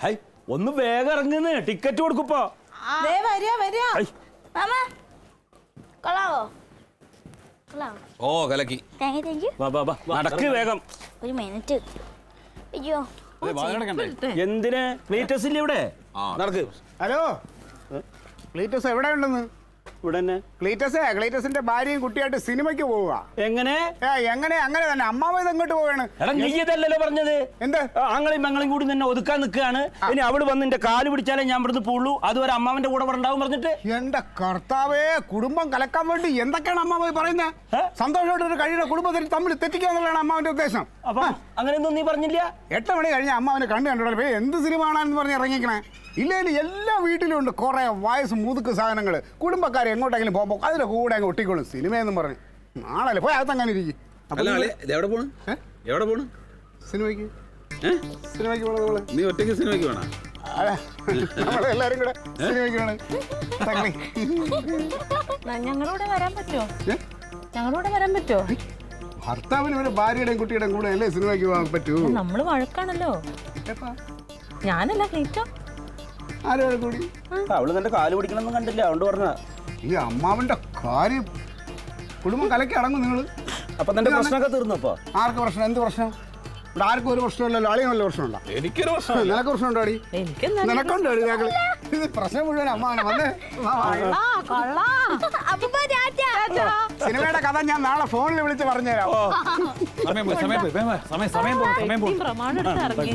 High ഒന്ന് വേഗം ഇറങ്ങുന്നു ടിക്കറ്റ് കൊടുക്കുപ്പോ ഓ കലക്കി നടക്ക് വേഗം ഒരു മിനിറ്റ്. അയ്യോ എന്തിന് ക്ലീറ്റസ് ഇല്ല ഇവിടെ നടക്ക്. ഹലോ ക്ലീറ്റസ് എവിടെ ഉണ്ടെന്ന്? ഇവിടെ തന്നെ. ക്ലീറ്റസിന്റെ ഭാര്യയും കുട്ടിയായിട്ട് സിനിമയ്ക്ക് പോവുക. എങ്ങനെ എങ്ങനെ അങ്ങനെ തന്നെ അമ്മാവ ഇത് എങ്ങോട്ട് പോവാണ്? എടാ നീ ഇതല്ലല്ലോ പറഞ്ഞത്. എന്ത് ആങ്ങളെയും മങ്ങളും കൂടി തന്നെ ഒതുക്കാൻ നിൽക്കുകയാണ്. ഇനി അവള് വന്ന് എന്റെ കാല് പിടിച്ചാലേ ഞാൻ ഇവിടുന്ന് പോളൂ. അതുവരെ അമ്മാവന്റെ കൂടെ ഉണ്ടാവും പറഞ്ഞിട്ട്. എന്റെ കർത്താവേ, കുടുംബം കലക്കാൻ വേണ്ടി എന്തൊക്കെയാണ് അമ്മാവ പറയുന്നത്? സന്തോഷമായിട്ട് കഴിയുന്ന കുടുംബത്തിൽ തമ്മിൽ തെറ്റിക്കുക എന്നുള്ളതാണ് അമ്മാവന്റെ ഉദ്ദേശം. അപ്പൊ അങ്ങനെയൊന്നും നീ പറഞ്ഞില്ല? 8 മണി കഴിഞ്ഞ അമ്മാവന് കണ്ടു എന്ത് സിനിമ കാണാന്ന് പറഞ്ഞ് ഇറങ്ങിക്കണേ. ഇല്ലെങ്കിൽ എല്ലാ വീട്ടിലും ഉണ്ട് കുറെ വയസ്സ് മുതുക്ക് സാധനങ്ങൾ. കുടുംബക്കാരെ എങ്ങോട്ടെങ്കിലും പോകുമ്പോൾ അതിന്റെ കൂടെ അങ്ങ് ഒട്ടിക്കോളും സിനിമയെന്നും പറഞ്ഞ്. നാളല്ലേ പോയി അകത്തങ്ങനെ ഇരിക്കും. സിനിമയ്ക്ക് സിനിമയ്ക്ക് പോണത് നീ ഒറ്റയ്ക്ക് സിനിമയ്ക്ക് വേണം? അതെ, നമ്മളെല്ലാരും കൂടെ സിനിമയ്ക്ക് വേണം. ഞങ്ങളൂടെ വരാൻ പറ്റുമോ? ഞങ്ങളൂടെ വരാൻ പറ്റുമോ? ഭർത്താവിന് ഒരു ഭാര്യയുടെയും കുട്ടിയുടെയും കൂടെ അല്ലേ സിനിമയ്ക്ക് പോകാൻ പറ്റൂ? നമ്മള് വഴക്കാണല്ലോ. ഞാനല്ല ക്ലീറ്റോ. ആരോടെ കൂടി? അവള് നിന്റെ കാല് പിടിക്കണമെന്നും കണ്ടില്ല, അതുകൊണ്ട് പറഞ്ഞ. ഈ അമ്മാവന്റെ കാര്യം കുടുംബം കലക്കി അടങ്ങും നിങ്ങള്. അപ്പൊ നിന്റെ പ്രശ്നമൊക്കെ തീർന്നപ്പോ? ആർക്ക് പ്രശ്നം? എന്ത് പ്രശ്നം? ഇവിടെ ആർക്കും ഒരു പ്രശ്നമില്ലല്ലോ. അളിയും നല്ല പ്രശ്നമുണ്ടോ? എനിക്കൊരു പ്രശ്നം. നിനക്ക് പ്രശ്നമുണ്ടോ അടി? നിനക്കുണ്ടോ അടി? ഇത് പ്രശ്നം മുഴുവൻ അമ്മാവനെ വന്നേ. സിനിമയുടെ കഥ ഞാൻ നാളെ ഫോണിൽ വിളിച്ച് പറഞ്ഞുതരാം. സമയം പോയി. പ്രമാണം എടുത്ത് ഇറങ്ങി.